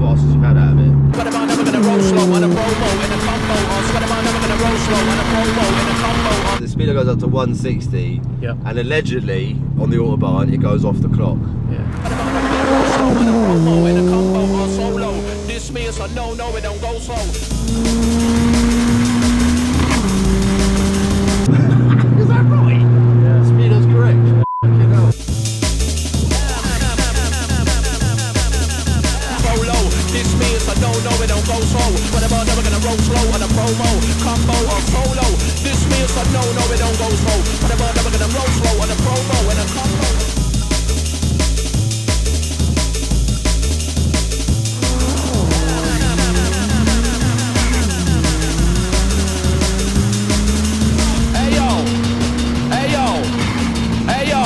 fastest you've had out of it? The speedo goes up to 160, and allegedly on the autobahn it goes off the clock. Is that right? Yeah. Speedo's correct. This me is a no, it don't go slow. Whatever, never gonna roll slow on a promo, combo or solo. This me is a no, it don't go slow. Whatever, never gonna roll slow on a promo and a combo. Hey yo, hey yo, hey yo,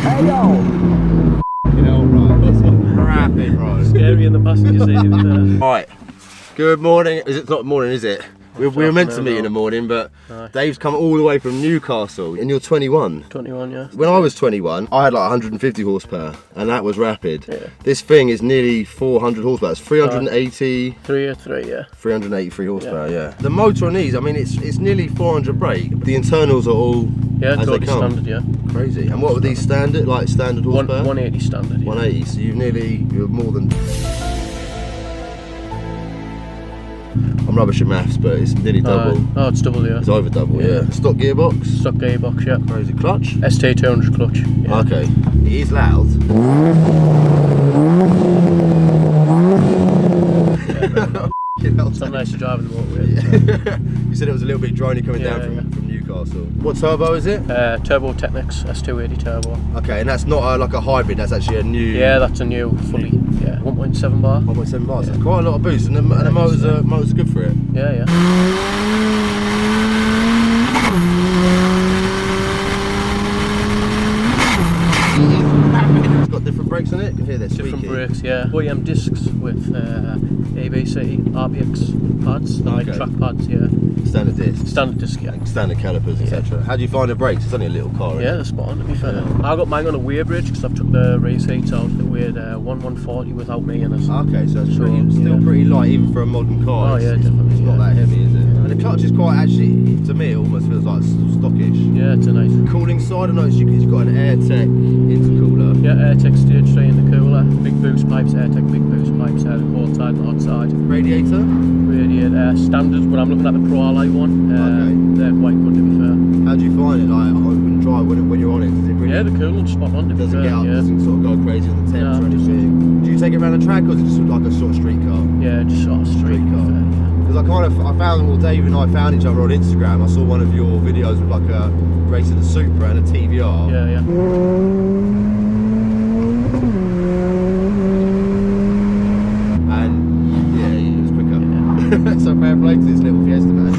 hey yo. Rapid, bro. Scary in the passenger seat. Right. Good morning. Is it not morning, is it? We were meant to meet in the morning, but Dave's come all the way from Newcastle, and you're 21. 21, yeah. When I was 21, I had like 150 horsepower, and that was rapid. Yeah. This thing is nearly 400 horsepower. It's 380. 383 horsepower, yeah. The motor on these, I mean, it's nearly 400 brake. The internals are all as totally they come. standard, yeah. Crazy. And what were these standard, like standard horsepower? 180 standard. Yeah. 180. So you're more than. I'm rubbish at maths, but it's nearly double. Oh, it's double, yeah. It's over double, yeah. Stock gearbox? Stock gearbox, yeah. Crazy. Clutch? ST200 clutch. Yeah. Okay. It is loud. It's not nice to drive in the motorway. Yeah. You said it was a little bit droney coming down from Newcastle. What turbo is it? Turbo Technics S280 turbo. Okay, and that's not like a hybrid, that's actually a new... Yeah, that's a new, fully, 1.7 bar. 1.7 bars, that's quite a lot of boost, and the motor's good for it. Yeah, yeah. It's got different brakes on it, you can hear they're Different squeaky. brakes, yeah. OEM discs with ABC, RBX pads, like track pads, yeah. Standard disc. Standard disc, yeah. Standard calipers, etc. How do you find the brakes? It's only a little car, Yeah, they're spot on, to be fair. I got mine on a weir bridge because I've took the race heats out. It weighed 140 without me in it. Okay, so it's still pretty light even for a modern car. Oh yeah, definitely. It's not that heavy, is it? And the clutch is quite, actually, to me, it almost feels like stockish. Yeah, it's a nice. Cooling side, I noticed you've got an AirTech intercooler. Yeah, AirTech stage 3 in the cooler. Big boost pipes, AirTech big boost pipes, the cold side and the hot side. Radiator? Radiator, standard, when I'm looking at the Pro Ally one, they're quite good, to be fair. How do you find it, like, open drive when you're on it? Does it really... Yeah, the coolant's spot on, to be fair. Doesn't get up, doesn't sort of go crazy on the temps or anything? Do you take it around the track, or is it just like a sort of street car? Yeah, just sort of street car. Because I found, well, Dave and I found each other on Instagram. I saw one of your videos with like a racing a Supra and a TVR. Yeah, yeah. And yeah, it was quicker. Yeah. So fair play to this little Fiesta, man.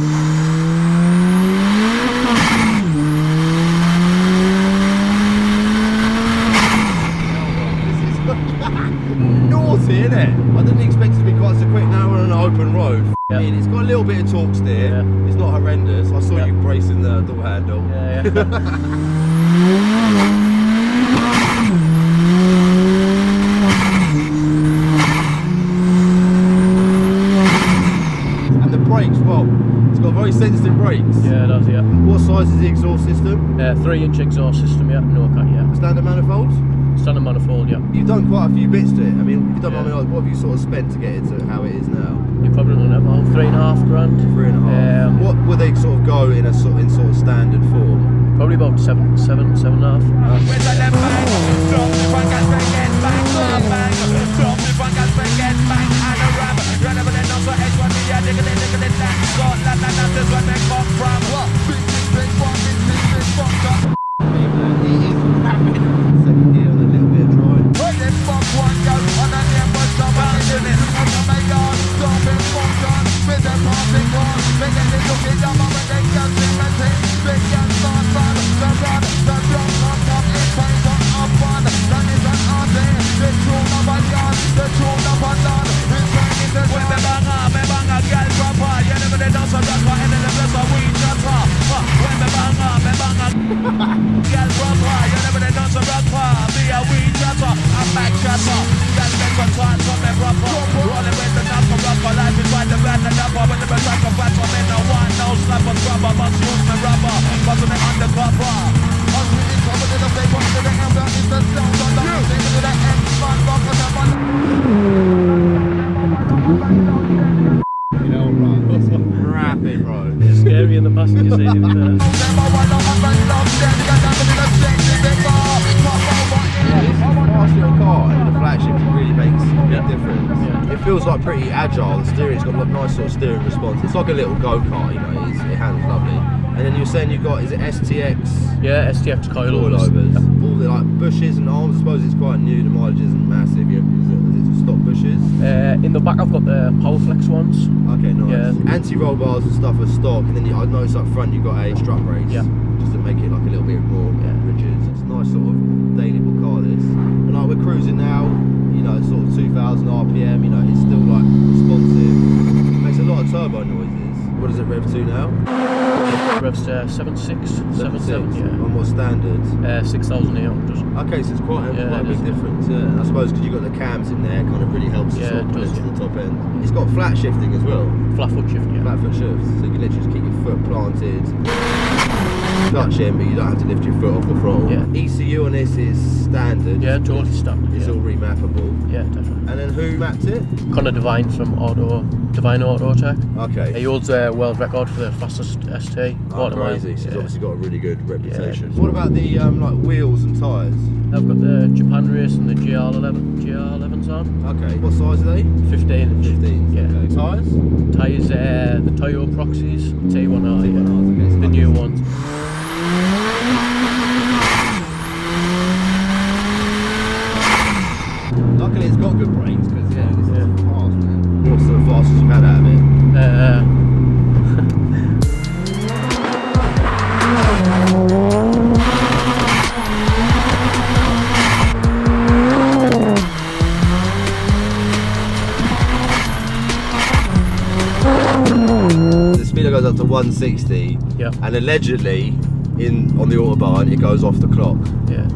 Naughty, isn't it? I didn't expect it to be quite so quick now on an open road. Yeah. I mean, it's got a little bit of torque steer. Yeah. It's not horrendous. I saw you bracing the door handle. Yeah, And the brakes, well, it's got very sensitive brakes. Yeah, it does, yeah. What size is the exhaust system? 3-inch exhaust system, yeah. No cut, yeah. Standard manifolds? Standard manifold, yeah. You've done quite a few bits to it. I mean, you've done, I mean, like, what have you sort of spent to get it to how it is now? You're probably looking at about 3.5 grand. 3.5. What would they sort of go in sort of standard form? Probably about 7.5. rapper. That's the contact from the proper. Rolling with the number rapper. Life is right the rat and upper. When the best I can batch, I'm in no one. No slap or scrubber. Must use my rubber. Bustin' it undercover. You know, right. Rapid, bro. It's scary in the passenger seat. Fast little car and the flat shift really makes a big difference. Yeah. It feels like pretty agile. The steering's got a nice sort of steering response. It's like a little go-kart, you know. It handles lovely. And then you were saying you've got, is it STX? Yeah, STX coilovers. Yep. All the like bushes and arms. I suppose it's quite new. The mileage isn't massive. Is it stock bushes? In the back I've got the Powerflex ones. Okay, nice. Yeah. Anti-roll bars and stuff are stock, and then I noticed up front you've got a strut brace. Yeah. Just to make it like a little bit more rigid. It's a nice sort of daily-able car, this. And like we're cruising now, you know, sort of 2,000 RPM. You know, it's still like responsive. It makes a lot of turbo noises. What does it rev to now? Revs to 7.6, 7.7, yeah. On what standard? 6,800. Okay, so it's quite a big difference. Yeah. And I suppose because you've got the cams in there, it kind of really helps to sort of pull it to the top end. It's got flat shifting as well. Flat foot shift, yeah. Flat foot shift, so you can literally just keep your foot planted, clutch in, but you don't have to lift your foot off the throttle. Yeah. ECU on this is standard. Yeah, totally standard. It's all remappable. Yeah, definitely. And then who mapped it? Connor Devine from Divine Auto Tech. Okay. He holds a world record for the fastest ST. Oh, crazy. So he's obviously got a really good reputation. Yeah. What about the like wheels and tyres? I've got the Japan Race and the GR11s on. Okay. What size are they? 15 inch. 15. Yeah. Okay. Tyres? Tyres, the Toyo Proxies, T1R. T1Rs, okay. So The new ones. Luckily it's got good brakes because this is fast, man. What's the fastest you've had out of it? The speedo goes up to 160, and allegedly on the autobahn it goes off the clock. Yeah.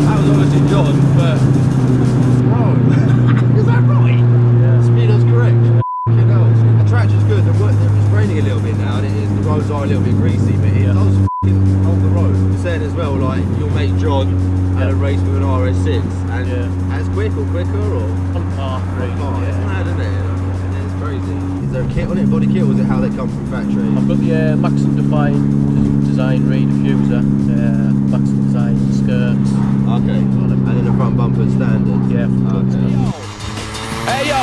That was obviously John, but is that right? Yeah. Speedo's correct. You know, the traction's good. It's raining a little bit now, and the roads are a little bit greasy, but it does hold the road. You're saying as well, like your mate John had a race with an RS6, and as quicker or On par, really. It's mad, isn't it? It's crazy. Is there a kit on it, body kit, or is it how they come from factory? I've got the Maxim Design Reed diffuser, Maxim Design skirts. Okay, and then the front bumper standard. Yeah. Okay. Hey yo!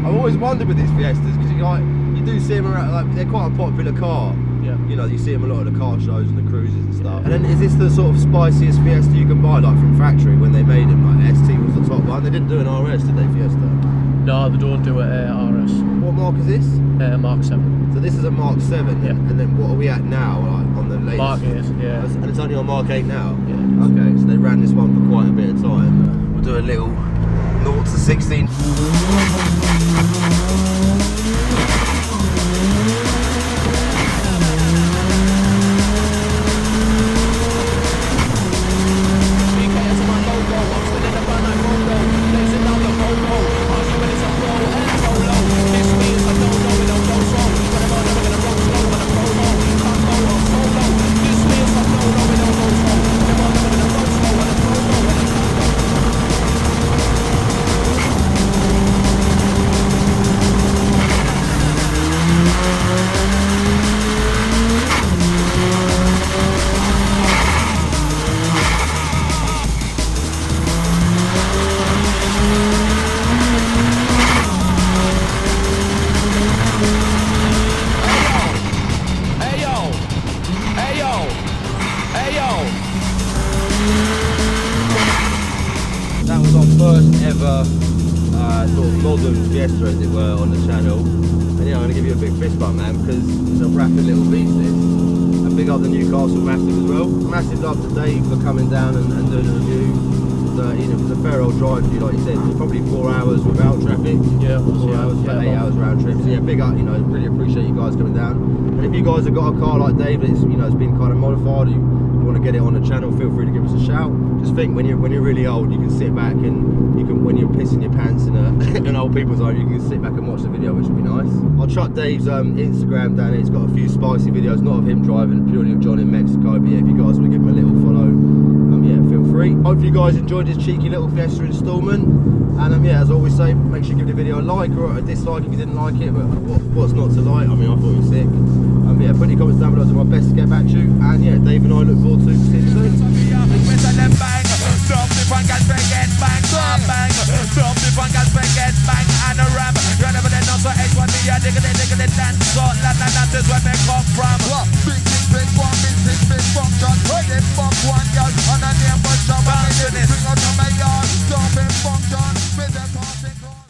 I've always wondered with these Fiestas because you do see them around, like they're quite a popular car. Yeah. You know, you see them a lot at the car shows and the cruises and stuff. And then is this the sort of spiciest Fiesta you can buy, like from factory when they made them? Like ST was the top one. They didn't do an RS, did they, Fiesta? No, they don't do it RS. What mark is this? Mark 7. So this is a Mark 7. Yeah. And then what are we at now, like on the latest? Mark 8, yeah. And it's only on Mark 8 now? Yeah. Okay, so they ran this one for quite a bit of time. We'll do a little 0 to 16. ever sort of modern Fiesta, as it were, on the channel. And yeah, I'm going to give you a big fist bump, man, because it's a rapid little beast, this. And big up the Newcastle Massive as well. Massive love to Dave for coming down and doing a review. You know, it was a fair old drive for you, like you said. It's probably 4 hours without traffic. Yeah, 4 hours, about 8 hours round trip. So yeah, big up, you know, really appreciate you guys coming down. And if you guys have got a car like Dave, it's, you know, it's been kind of modified, you want to get it on the channel, feel free to give us a shout. Just think, when you're really old, you can sit back and you can, when you're pissing your pants in an old people's home, you can sit back and watch the video, which would be nice. I'll chuck Dave's Instagram down here. He's got a few spicy videos, not of him driving, purely of John in Mexico. But yeah, if you guys want to give him a little follow, yeah, feel free. Hope you guys enjoyed this cheeky little Fiesta installment. And yeah, as I always say, make sure you give the video a like or a dislike if you didn't like it. But what's not to like? I mean, I thought it was sick. Yeah, put any comments down below. I'll do my best to get back to you. And yeah, Dave and I look forward to seeing you soon. That's where they come from.